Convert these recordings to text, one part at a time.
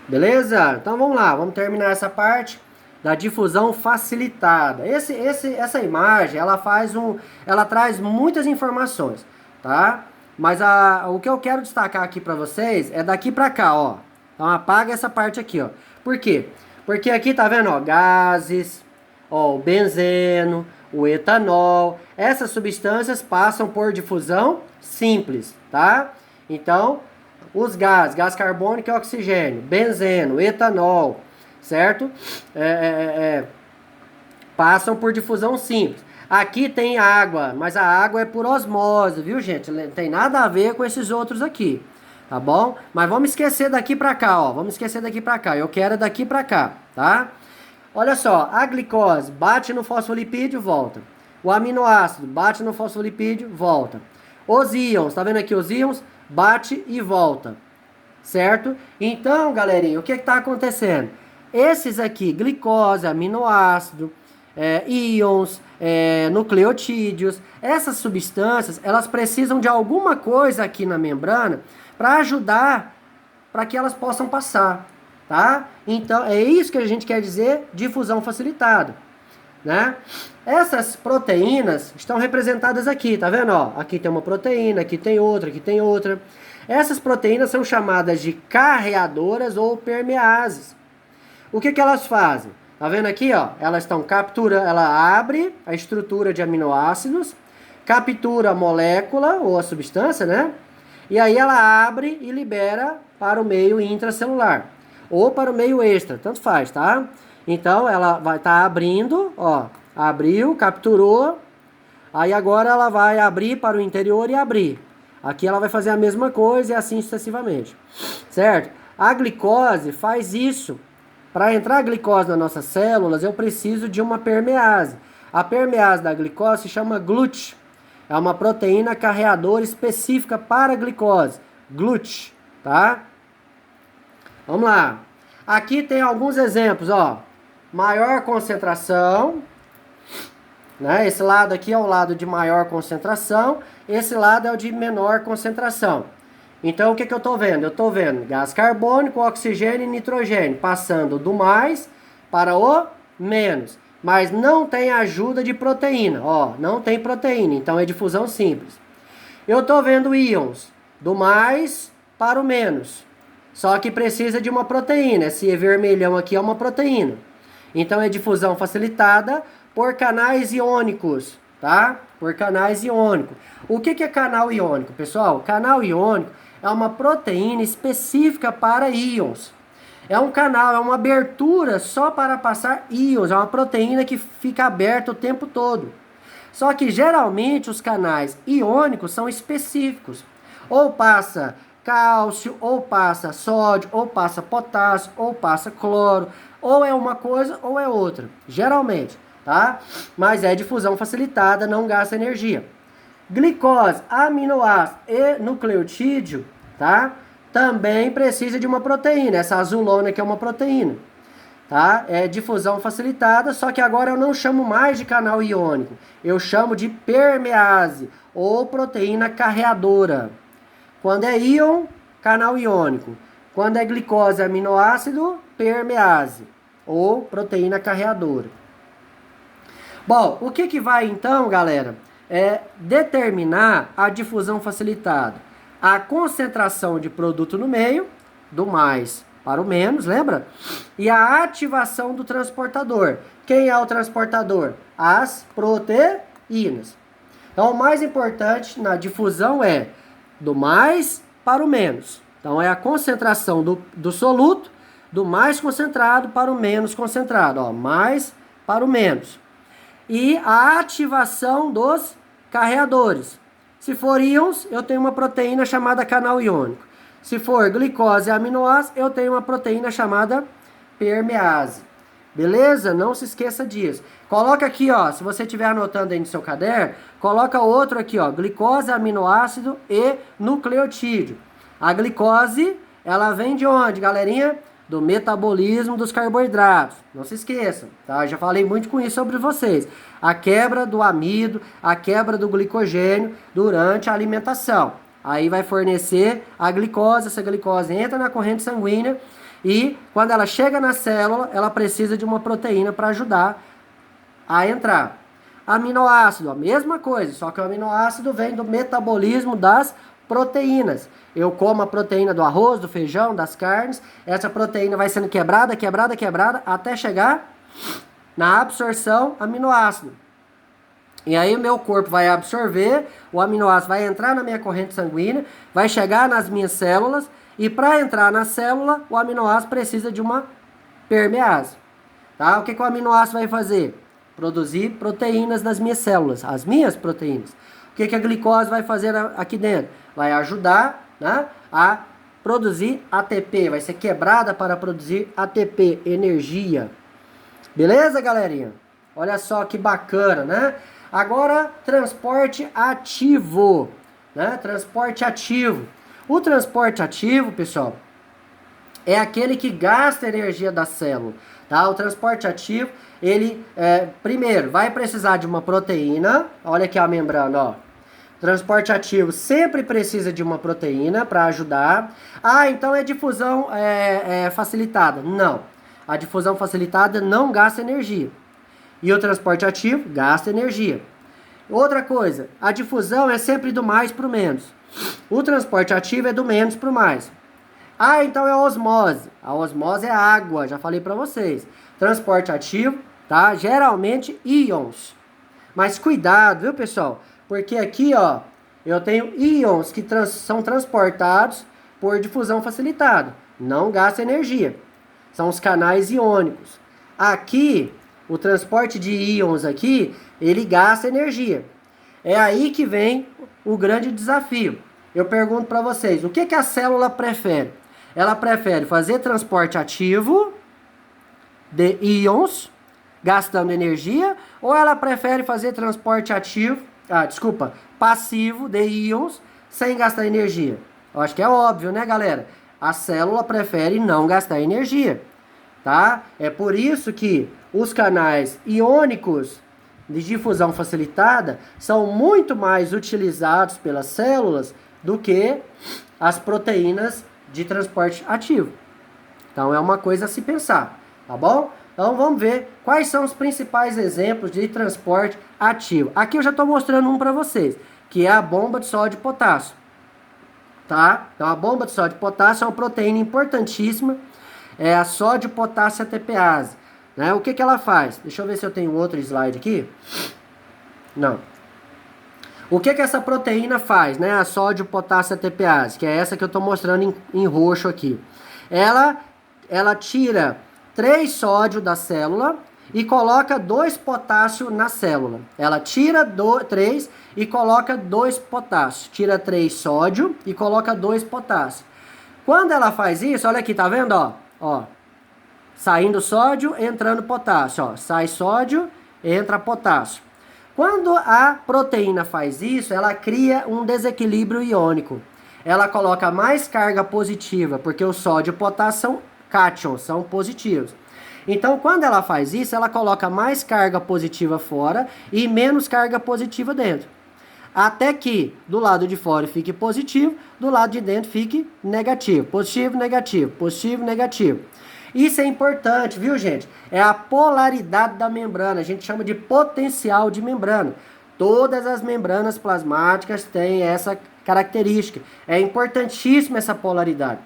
Beleza? Então vamos lá, vamos terminar essa parte da difusão facilitada. Essa imagem, ela traz muitas informações, tá? Mas o que eu quero destacar aqui para vocês é daqui para cá, ó. Então apaga essa parte aqui, ó. Por quê? Porque aqui tá vendo, ó, gases, ó, o benzeno, o etanol. Essas substâncias passam por difusão simples, tá? Então, os gases, gás carbônico e oxigênio, benzeno, etanol, certo? Passam por difusão simples. Aqui tem água, mas a água é por osmose, viu, gente? Não tem nada a ver com esses outros aqui, tá bom? Mas vamos esquecer daqui pra cá, ó. Vamos esquecer daqui pra cá. Eu quero daqui pra cá, tá? Olha só, a glicose bate no fosfolipídio, volta. O aminoácido bate no fosfolipídio, volta. Os íons, tá vendo aqui os íons? Bate e volta, certo? Então, galerinha, o que está acontecendo? Esses aqui, glicose, aminoácido, íons, nucleotídeos, essas substâncias, elas precisam de alguma coisa aqui na membrana para ajudar para que elas possam passar, tá? Então, é isso que a gente quer dizer difusão facilitada, né? Essas proteínas estão representadas aqui, tá vendo? Ó, aqui tem uma proteína, aqui tem outra, aqui tem outra. Essas proteínas são chamadas de carreadoras ou permeases. O que elas fazem? Tá vendo aqui, ó? Elas estão capturando, ela abre a estrutura de aminoácidos, captura a molécula ou a substância, né? E aí ela abre e libera para o meio intracelular ou para o meio extra, tanto faz, tá? Então ela vai estar abrindo, ó, abriu, capturou, aí agora ela vai abrir para o interior e abrir. Aqui ela vai fazer a mesma coisa e assim sucessivamente, certo? A glicose faz isso. Para entrar a glicose nas nossas células, eu preciso de uma permease. A permease da glicose se chama GLUT. É uma proteína carreadora específica para a glicose. GLUT, tá? Vamos lá. Aqui tem alguns exemplos, ó. Maior concentração, né? Esse lado aqui é o lado de maior concentração, esse lado é o de menor concentração. Então, o que eu estou vendo? Eu estou vendo gás carbônico, oxigênio e nitrogênio passando do mais para o menos. Mas não tem ajuda de proteína, ó, não tem proteína, então é difusão simples. Eu estou vendo íons do mais para o menos, só que precisa de uma proteína. Esse vermelhão aqui é uma proteína. Então é difusão facilitada por canais iônicos, tá? Por canais iônicos. O que é canal iônico, pessoal? Canal iônico é uma proteína específica para íons. É um canal, é uma abertura só para passar íons. É uma proteína que fica aberta o tempo todo. Só que geralmente os canais iônicos são específicos. Ou passa cálcio, ou passa sódio, ou passa potássio, ou passa cloro. Ou é uma coisa ou é outra, geralmente, tá? Mas é difusão facilitada, não gasta energia. Glicose, aminoácido e nucleotídeo, tá? Também precisa de uma proteína. Essa azulona aqui é uma proteína, tá? É difusão facilitada, só que agora eu não chamo mais de canal iônico. Eu chamo de permease ou proteína carreadora. Quando é íon, canal iônico. Quando é glicose, aminoácido, permease ou proteína carreadora. Bom, o que vai então, galera, é determinar a difusão facilitada? A concentração de produto no meio, do mais para o menos, lembra? E a ativação do transportador. Quem é o transportador? As proteínas. Então, o mais importante na difusão é do mais para o menos. Então, é a concentração do soluto, do mais concentrado para o menos concentrado. Ó, mais para o menos. E a ativação dos carreadores. Se for íons, eu tenho uma proteína chamada canal iônico. Se for glicose e aminoácido, eu tenho uma proteína chamada permease. Beleza? Não se esqueça disso. Coloca aqui, ó, se você estiver anotando aí no seu caderno, coloca outro aqui, ó, glicose, aminoácido e nucleotídeo. A glicose, ela vem de onde, galerinha? Do metabolismo dos carboidratos. Não se esqueçam, tá? Eu já falei muito com isso sobre vocês. A quebra do amido, a quebra do glicogênio durante a alimentação. Aí vai fornecer a glicose, essa glicose entra na corrente sanguínea e quando ela chega na célula, ela precisa de uma proteína para ajudar a entrar. Aminoácido, a mesma coisa, só que o aminoácido vem do metabolismo das proteínas. Eu como a proteína do arroz, do feijão, das carnes, essa proteína vai sendo quebrada, até chegar na absorção aminoácido. E aí o meu corpo vai absorver, o aminoácido vai entrar na minha corrente sanguínea, vai chegar nas minhas células, e para entrar na célula, o aminoácido precisa de uma permease. Tá? O que o aminoácido vai fazer? Produzir proteínas nas minhas células, as minhas proteínas. O que a glicose vai fazer aqui dentro? Vai ajudar, né, a produzir ATP, vai ser quebrada para produzir ATP, energia. Beleza, galerinha? Olha só que bacana, né? Agora, transporte ativo, né? Transporte ativo. O transporte ativo, pessoal, é aquele que gasta energia da célula, tá? O transporte ativo, ele, primeiro, vai precisar de uma proteína. Olha aqui a membrana, ó. Transporte ativo sempre precisa de uma proteína para ajudar. Ah, então é difusão facilitada. Não. A difusão facilitada não gasta energia. E o transporte ativo gasta energia. Outra coisa, a difusão é sempre do mais para o menos. O transporte ativo é do menos para o mais. Ah, então é a osmose. A osmose é água, já falei para vocês. Transporte ativo, tá? Geralmente íons. Mas cuidado, viu, pessoal? Porque aqui, ó, eu tenho íons que são transportados por difusão facilitada. Não gasta energia. São os canais iônicos. Aqui, o transporte de íons aqui, ele gasta energia. É aí que vem o grande desafio. Eu pergunto para vocês, o que a célula prefere? Ela prefere fazer transporte ativo de íons, gastando energia, ou ela prefere fazer transporte passivo de íons, sem gastar energia? Eu acho que é óbvio, né, galera? A célula prefere não gastar energia, tá? É por isso que os canais iônicos de difusão facilitada são muito mais utilizados pelas células do que as proteínas de transporte ativo. Então é uma coisa a se pensar, tá bom? Então vamos ver quais são os principais exemplos de transporte ativo. Aqui eu já estou mostrando um para vocês, que é a bomba de sódio e potássio. Tá? Então a bomba de sódio e potássio é uma proteína importantíssima, é a sódio-potássio ATPase. Né? O que ela faz? Deixa eu ver se eu tenho outro slide aqui. Não. O que essa proteína faz, né? A sódio-potássio ATPase, que é essa que eu estou mostrando em roxo aqui. Ela tira 3 sódio da célula e coloca 2 potássio na célula. Ela tira 3 e coloca 2 potássio. Tira 3 sódio e coloca 2 potássio. Quando ela faz isso, olha aqui, tá vendo? Ó, saindo sódio, entrando potássio. Ó, sai sódio, entra potássio. Quando a proteína faz isso, ela cria um desequilíbrio iônico. Ela coloca mais carga positiva, porque o sódio e o potássio são cátions, são positivos. Então, quando ela faz isso, ela coloca mais carga positiva fora e menos carga positiva dentro. Até que do lado de fora fique positivo, do lado de dentro fique negativo. Positivo, negativo, positivo, negativo. Isso é importante, viu, gente? É a polaridade da membrana. A gente chama de potencial de membrana. Todas as membranas plasmáticas têm essa característica. É importantíssima essa polaridade.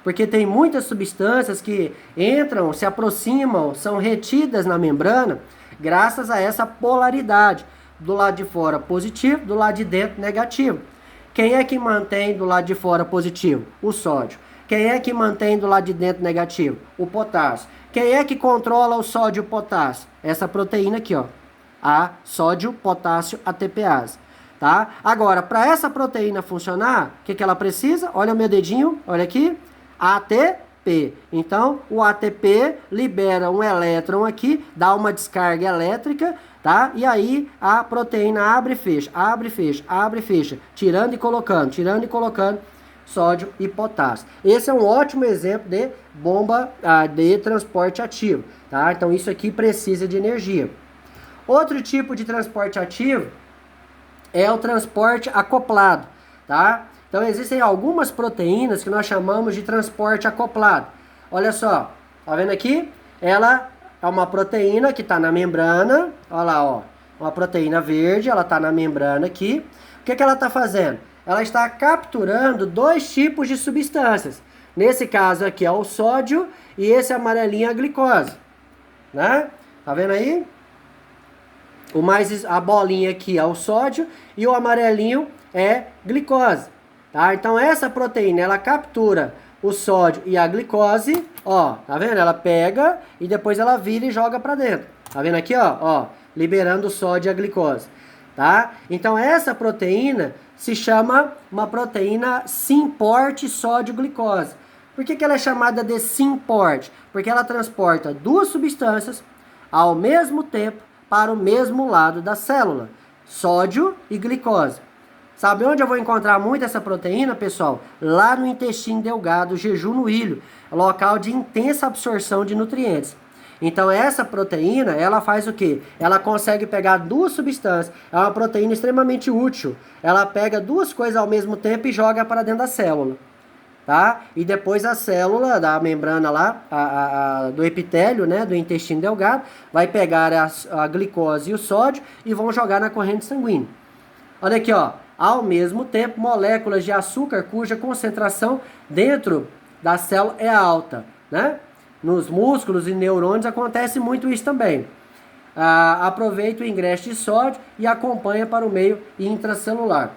Porque tem muitas substâncias que entram, se aproximam, são retidas na membrana graças a essa polaridade. Do lado de fora positivo, do lado de dentro negativo. Quem é que mantém do lado de fora positivo? O sódio. Quem é que mantém do lado de dentro negativo? O potássio. Quem é que controla o sódio e o potássio? Essa proteína aqui, ó. A sódio-potássio ATPase. Tá? Agora, para essa proteína funcionar, o que ela precisa? Olha o meu dedinho, olha aqui. ATP. Então, o ATP libera um elétron aqui, dá uma descarga elétrica, tá? E aí a proteína abre e fecha, abre e fecha, abre e fecha, tirando e colocando sódio e potássio. Esse é um ótimo exemplo de bomba de transporte ativo, tá? Então isso aqui precisa de energia. Outro tipo de transporte ativo é o transporte acoplado, tá? Então Então existem algumas proteínas que nós chamamos de transporte acoplado. Olha só, tá vendo aqui? Ela é uma proteína que está na membrana, olha lá, ó, uma proteína verde, ela está na membrana aqui. O que ela está fazendo? Ela está capturando dois tipos de substâncias. Nesse caso aqui é o sódio e esse amarelinho é a glicose, né? Tá vendo aí? A bolinha aqui é o sódio e o amarelinho é glicose, tá? Então essa proteína, ela captura o sódio e a glicose, ó, tá vendo? Ela pega e depois ela vira e joga pra dentro. Tá vendo aqui, ó, liberando o sódio e a glicose, tá? Então essa proteína se chama uma proteína Syn-Port sódio-glicose. Por que ela é chamada de Syn-Port? Porque ela transporta duas substâncias ao mesmo tempo para o mesmo lado da célula, sódio e glicose. Sabe onde eu vou encontrar muito essa proteína, pessoal? Lá no intestino delgado, jejum no ilho, local de intensa absorção de nutrientes. Então essa proteína, ela faz o quê? Ela consegue pegar duas substâncias, é uma proteína extremamente útil. Ela pega duas coisas ao mesmo tempo e joga para dentro da célula. Tá? E depois a célula da membrana lá, do epitélio, né, do intestino delgado, vai pegar a glicose e o sódio e vão jogar na corrente sanguínea. Olha aqui, ó. Ao mesmo tempo, moléculas de açúcar cuja concentração dentro da célula é alta, né? Nos músculos e neurônios acontece muito isso também. Aproveita o ingresso de sódio e acompanha para o meio intracelular.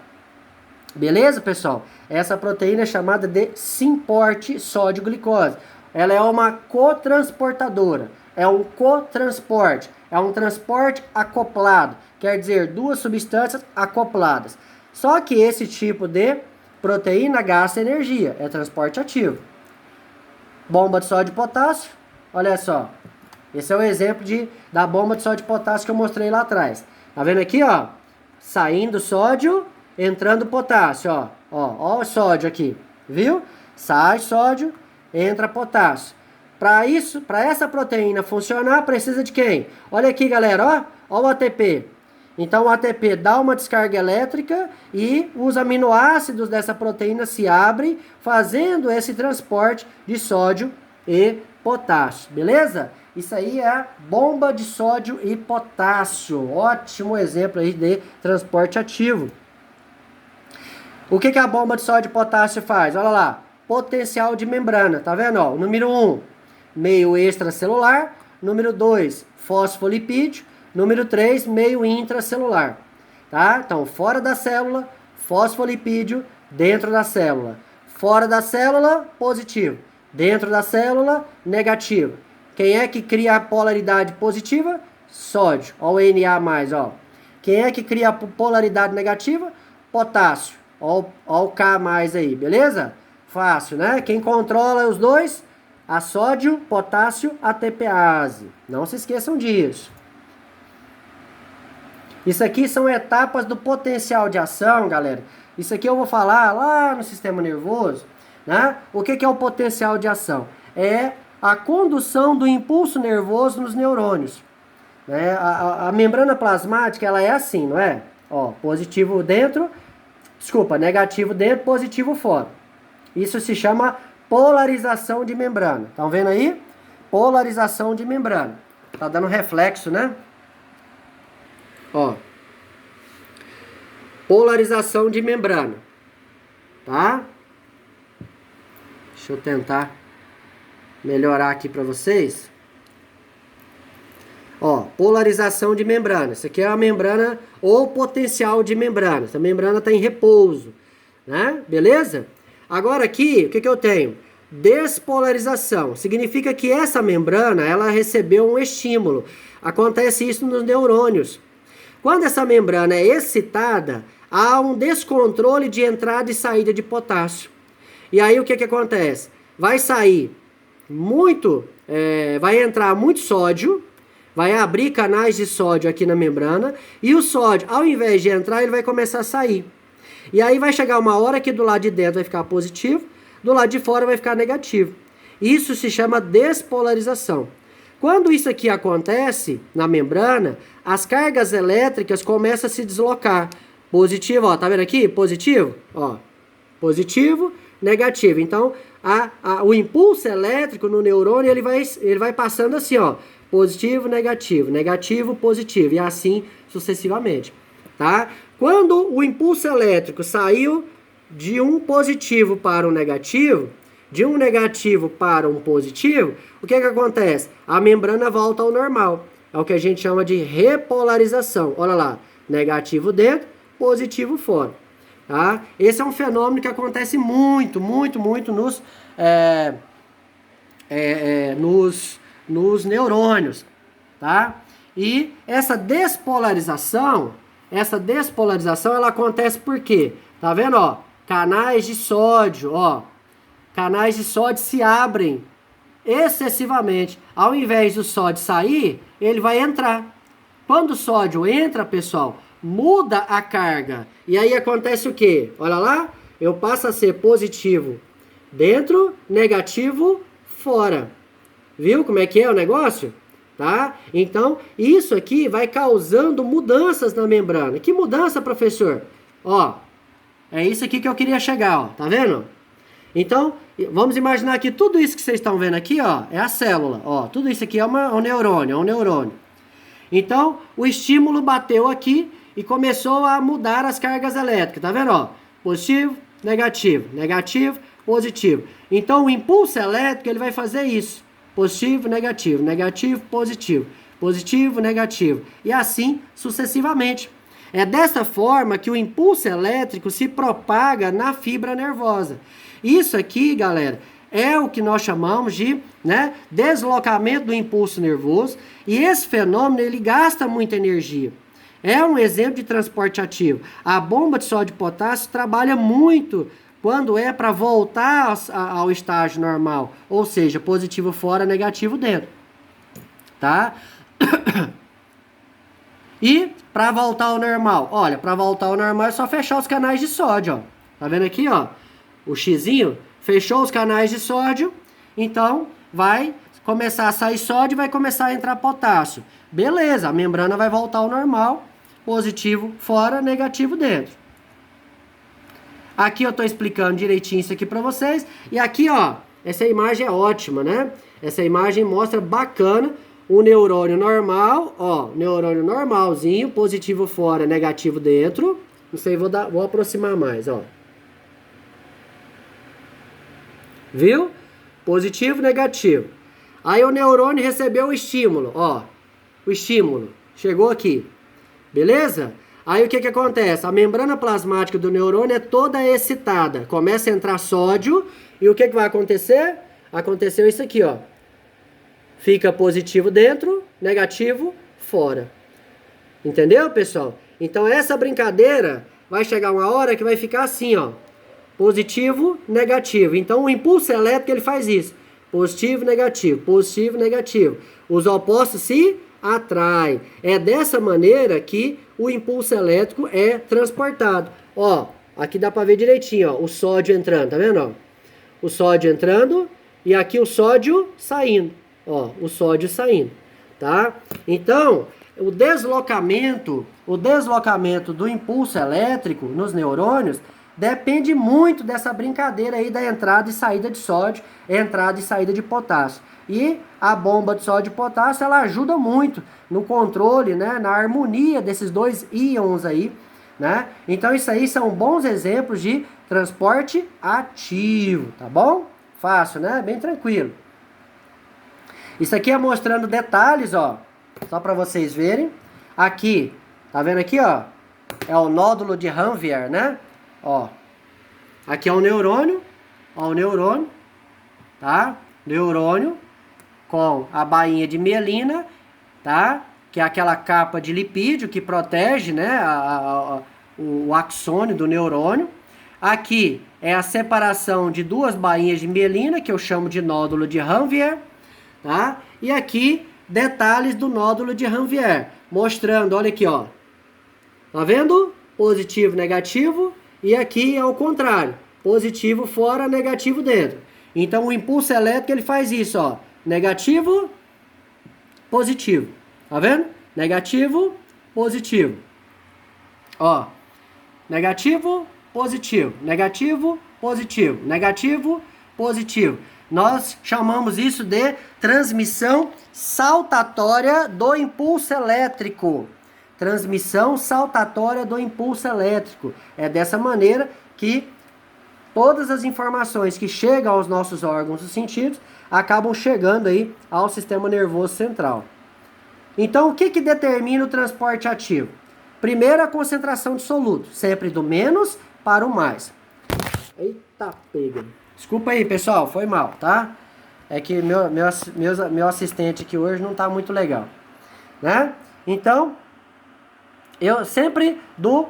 Beleza, pessoal? Essa proteína é chamada de Syn-Port sódio-glicose. Ela é uma cotransportadora, é um cotransporte, é um transporte acoplado, quer dizer, duas substâncias acopladas. Só que esse tipo de proteína gasta energia, é transporte ativo. Bomba de sódio e potássio, olha só. Esse é o exemplo da bomba de sódio e potássio que eu mostrei lá atrás. Tá vendo aqui, ó? Saindo sódio, entrando potássio, ó. Ó o sódio aqui, viu? Sai sódio, entra potássio. Para essa proteína funcionar, precisa de quem? Olha aqui, galera, ó o ATP. Então o ATP dá uma descarga elétrica e os aminoácidos dessa proteína se abrem, fazendo esse transporte de sódio e potássio, beleza? Isso aí é a bomba de sódio e potássio. Ótimo exemplo aí de transporte ativo. O que a bomba de sódio e potássio faz? Olha lá, potencial de membrana, tá vendo? Ó, número 1, meio extracelular. Número 2, fosfolipídio. Número 3, meio intracelular. Tá? Então, fora da célula, fosfolipídio, dentro da célula. Fora da célula, positivo. Dentro da célula, negativo. Quem é que cria a polaridade positiva? Sódio. Ó o Na+, ó. Quem é que cria a polaridade negativa? Potássio. Ó o K+ aí, beleza? Fácil, né? Quem controla os dois? A sódio, potássio, ATPase. Não se esqueçam disso. Isso aqui são etapas do potencial de ação, galera. Isso aqui eu vou falar lá no sistema nervoso, né? O que é o potencial de ação? É a condução do impulso nervoso nos neurônios. Né? A membrana plasmática, ela é assim, não é? Ó, positivo dentro, negativo dentro, positivo fora. Isso se chama polarização de membrana. Estão vendo aí? Polarização de membrana. Tá dando reflexo, né? Ó, polarização de membrana, tá? Deixa eu tentar melhorar aqui para vocês. Ó, polarização de membrana. Isso aqui é a membrana ou potencial de membrana. Essa membrana está em repouso, né? Beleza? Agora aqui, o que eu tenho? Despolarização. Significa que essa membrana, ela recebeu um estímulo. Acontece isso nos neurônios. Quando essa membrana é excitada, há um descontrole de entrada e saída de potássio. E aí o que acontece? Vai sair vai entrar muito sódio, vai abrir canais de sódio aqui na membrana, e o sódio, ao invés de entrar, ele vai começar a sair. E aí vai chegar uma hora que do lado de dentro vai ficar positivo, do lado de fora vai ficar negativo. Isso se chama despolarização. Quando isso aqui acontece na membrana, as cargas elétricas começam a se deslocar. Positivo, ó, tá vendo aqui? Positivo, ó. positivo, negativo. Então, o impulso elétrico no neurônio, ele vai passando assim, ó, positivo, negativo, negativo, positivo, e assim sucessivamente, tá? Quando o impulso elétrico saiu de um positivo para um negativo, de um negativo para um positivo, o que acontece? A membrana volta ao normal. É o que a gente chama de repolarização. Olha lá, negativo dentro, positivo fora. Tá? Esse é um fenômeno que acontece muito nos neurônios. Tá? E essa despolarização, ela acontece por quê? Tá vendo, ó? Canais de sódio, ó. Canais de sódio se abrem excessivamente. Ao invés do sódio sair, ele vai entrar. Quando o sódio entra, pessoal, muda a carga. E aí acontece o quê? Olha lá, eu passo a ser positivo dentro, negativo fora. Viu como é que é o negócio? Tá? Então, isso aqui vai causando mudanças na membrana. Que mudança, professor? Ó, é isso aqui que eu queria chegar, ó. Tá vendo? Então, vamos imaginar que tudo isso que vocês estão vendo aqui, ó, é a célula. Ó, tudo isso aqui é um neurônio, Então, o estímulo bateu aqui e começou a mudar as cargas elétricas. Tá vendo, ó? Positivo, negativo, negativo, positivo. Então, o impulso elétrico, ele vai fazer isso. Positivo, negativo, negativo, positivo. Positivo, negativo. E assim sucessivamente. É dessa forma que o impulso elétrico se propaga na fibra nervosa. Isso aqui, galera, é o que nós chamamos de, né, deslocamento do impulso nervoso. E esse fenômeno, ele gasta muita energia. É um exemplo de transporte ativo. A bomba de sódio e potássio trabalha muito quando é para voltar ao estágio normal. Ou seja, positivo fora, negativo dentro. Tá? E para voltar ao normal, olha, para voltar ao normal é só fechar os canais de sódio, ó. Tá vendo aqui, ó? O xizinho fechou os canais de sódio, então vai começar a sair sódio e vai começar a entrar potássio. Beleza, a membrana vai voltar ao normal, positivo fora, negativo dentro. Aqui eu tô explicando direitinho isso aqui para vocês. E aqui, ó, essa imagem é ótima, né? Essa imagem mostra bacana o neurônio normal, ó, neurônio normalzinho, positivo fora, negativo dentro. Não sei, vou aproximar mais, ó. Viu? Positivo, negativo. Aí o neurônio recebeu o estímulo, ó. O estímulo chegou aqui. Beleza? Aí o que acontece? A membrana plasmática do neurônio é toda excitada. Começa a entrar sódio. E o que vai acontecer? Aconteceu isso aqui, ó. Fica positivo dentro, negativo fora. Entendeu, pessoal? Então essa brincadeira vai chegar uma hora que vai ficar assim, ó. Positivo, negativo. Então o impulso elétrico, ele faz isso. Positivo, negativo, positivo, negativo. Os opostos se atraem. É dessa maneira que o impulso elétrico é transportado. Ó, aqui dá para ver direitinho, ó, o sódio entrando, tá vendo, ó? O sódio entrando e aqui o sódio saindo. Ó, o sódio saindo, tá? Então, o deslocamento do impulso elétrico nos neurônios depende muito dessa brincadeira aí da entrada e saída de sódio, entrada e saída de potássio. E a bomba de sódio e potássio, ela ajuda muito no controle, né, na harmonia desses dois íons aí, né? Então isso aí são bons exemplos de transporte ativo, tá bom? Fácil, né? Bem tranquilo. Isso aqui é mostrando detalhes, ó, só para vocês verem. Aqui, tá vendo aqui, ó? É o nódulo de Ranvier, né? Ó, aqui é o neurônio, ó, o neurônio, tá? Neurônio com a bainha de mielina, tá? Que é aquela capa de lipídio que protege, né, o axônio do neurônio. Aqui é a separação de duas bainhas de mielina, que eu chamo de nódulo de Ranvier, tá? E aqui, detalhes do nódulo de Ranvier, mostrando, olha aqui, ó. Tá vendo? Positivo, negativo. E aqui é o contrário. Positivo fora, negativo dentro. Então, o impulso elétrico, ele faz isso, ó. Negativo, positivo. Tá vendo? Negativo, positivo. Ó. Negativo, positivo. Negativo, positivo. Negativo, positivo. Nós chamamos isso de transmissão saltatória do impulso elétrico. Transmissão saltatória do impulso elétrico. É dessa maneira que todas as informações que chegam aos nossos órgãos dos sentidos acabam chegando aí ao sistema nervoso central. Então, o que determina o transporte ativo? Primeiro, a concentração de soluto, sempre do menos para o mais. Eita, pega. Desculpa aí, pessoal, foi mal, tá? É que meu assistente aqui hoje não tá muito legal, né? Então, eu sempre do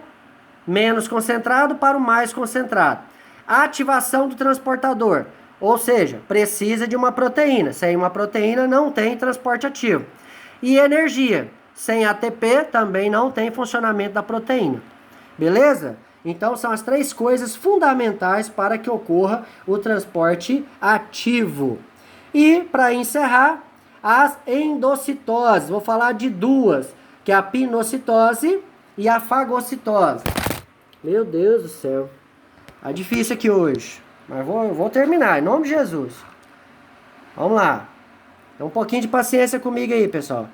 menos concentrado para o mais concentrado. A ativação do transportador, ou seja, precisa de uma proteína. Sem uma proteína não tem transporte ativo. E energia, sem ATP também não tem funcionamento da proteína. Beleza? Então são as três coisas fundamentais para que ocorra o transporte ativo. E para encerrar, as endocitoses. Vou falar de duas, que é a pinocitose e a fagocitose. Meu Deus do céu. Tá difícil aqui hoje, mas vou terminar, em nome de Jesus. Vamos lá. Tem um pouquinho de paciência comigo aí, pessoal.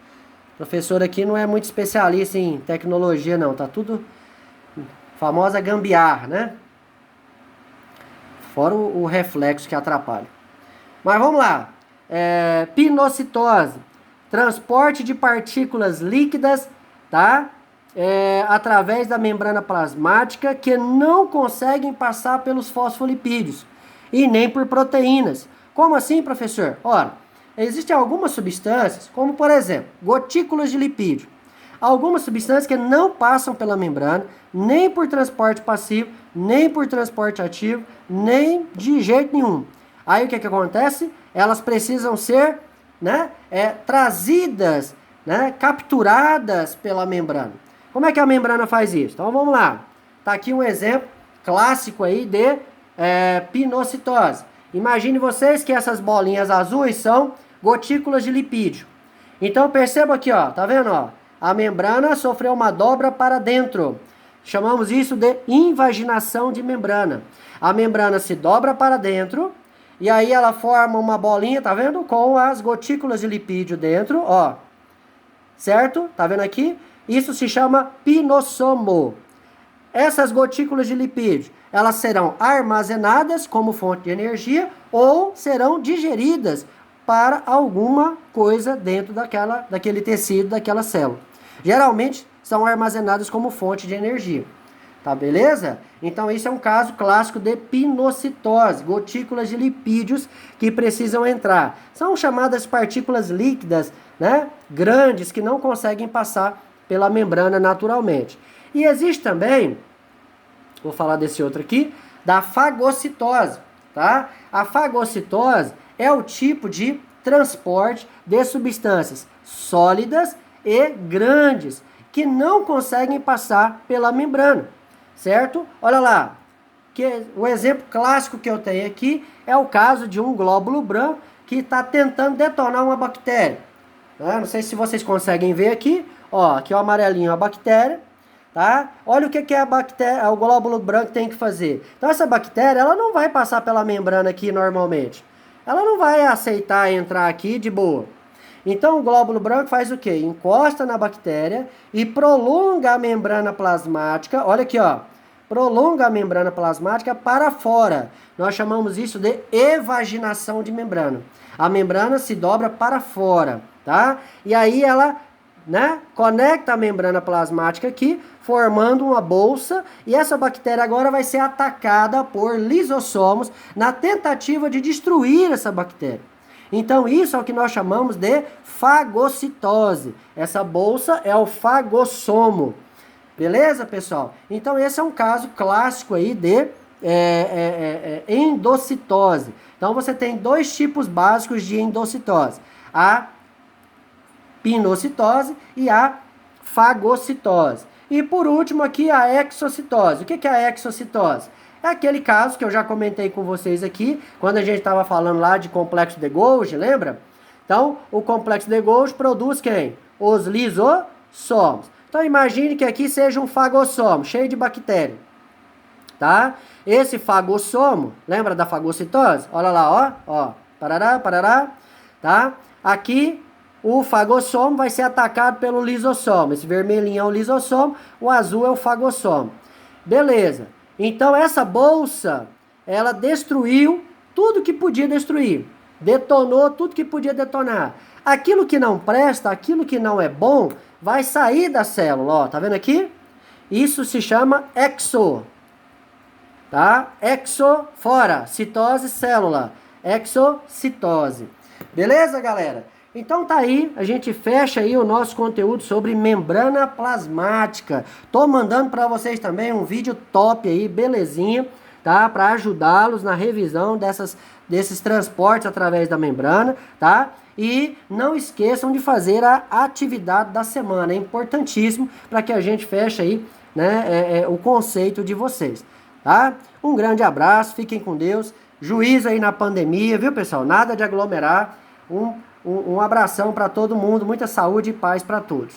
O professor aqui não é muito especialista em tecnologia, não. Tá tudo famosa gambiarra, né? Fora o reflexo que atrapalha. Mas vamos lá. Pinocitose. Transporte de partículas líquidas, tá? Através da membrana plasmática que não conseguem passar pelos fosfolipídios e nem por proteínas. Como assim, professor? Ora, existem algumas substâncias, como por exemplo, gotículas de lipídio. Algumas substâncias que não passam pela membrana, nem por transporte passivo, nem por transporte ativo, nem de jeito nenhum. Aí o que acontece? Elas precisam ser, né, trazidas, né, capturadas pela membrana. Como é que a membrana faz isso? Então vamos lá. Tá aqui um exemplo clássico aí de pinocitose. Imagine vocês que essas bolinhas azuis são gotículas de lipídio. Então perceba aqui, ó, tá vendo, ó? A membrana sofreu uma dobra para dentro. Chamamos isso de invaginação de membrana. A membrana se dobra para dentro e aí ela forma uma bolinha, tá vendo? Com as gotículas de lipídio dentro, ó. Certo? Tá vendo aqui? Isso se chama pinossomo. Essas gotículas de lipídio, elas serão armazenadas como fonte de energia ou serão digeridas para alguma coisa dentro daquele tecido, daquela célula. Geralmente são armazenadas como fonte de energia. Tá, beleza? Então isso é um caso clássico de pinocitose, gotículas de lipídios que precisam entrar. São chamadas partículas líquidas, né, grandes, que não conseguem passar pela membrana naturalmente. E existe também, vou falar desse outro aqui, da fagocitose, tá? A fagocitose é o tipo de transporte de substâncias sólidas e grandes que não conseguem passar pela membrana, certo? Olha lá, que o exemplo clássico que eu tenho aqui é o caso de um glóbulo branco que está tentando detonar uma bactéria. Né? Não sei se vocês conseguem ver aqui. Ó, aqui o amarelinho é a bactéria, tá? Olha o que é a bactéria, o glóbulo branco tem que fazer. Então essa bactéria, ela não vai passar pela membrana aqui normalmente. Ela não vai aceitar entrar aqui de boa. Então o glóbulo branco faz o quê? Encosta na bactéria e prolonga a membrana plasmática. Olha aqui, ó. Prolonga a membrana plasmática para fora. Nós chamamos isso de evaginação de membrana. A membrana se dobra para fora, tá? E aí ela, né, conecta a membrana plasmática aqui, formando uma bolsa, e essa bactéria agora vai ser atacada por lisossomos na tentativa de destruir essa bactéria. Então isso é o que nós chamamos de fagocitose. Essa bolsa é o fagossomo. Beleza, pessoal? Então esse é um caso clássico aí de endocitose. Então você tem dois tipos básicos de endocitose. A pinocitose e a fagocitose. E por último aqui a exocitose. O que é a exocitose? É aquele caso que eu já comentei com vocês aqui, quando a gente estava falando lá de complexo de Golgi, lembra? Então, o complexo de Golgi produz quem? Os lisossomos. Então, imagine que aqui seja um fagossomo, cheio de bactéria. tá? Esse fagossomo, lembra da fagocitose? Olha lá, ó, parará, parará, tá? Aqui o fagossomo vai ser atacado pelo lisossomo. Esse vermelhinho é o lisossomo, o azul é o fagossomo. Beleza. Então essa bolsa, ela destruiu tudo que podia destruir. Detonou tudo que podia detonar. Aquilo que não presta, aquilo que não é bom, vai sair da célula, ó, tá vendo aqui? Isso se chama exo, tá? Exo, fora, citose, célula, exocitose. Beleza, galera? Então tá aí, a gente fecha aí o nosso conteúdo sobre membrana plasmática. Tô mandando para vocês também um vídeo top aí, belezinha, tá? Para ajudá-los na revisão desses transportes através da membrana, tá? E não esqueçam de fazer a atividade da semana, é importantíssimo para que a gente feche aí, né, o conceito de vocês, tá? Um grande abraço, fiquem com Deus, juízo aí na pandemia, viu, pessoal? Nada de aglomerar, um abração para todo mundo, muita saúde e paz para todos.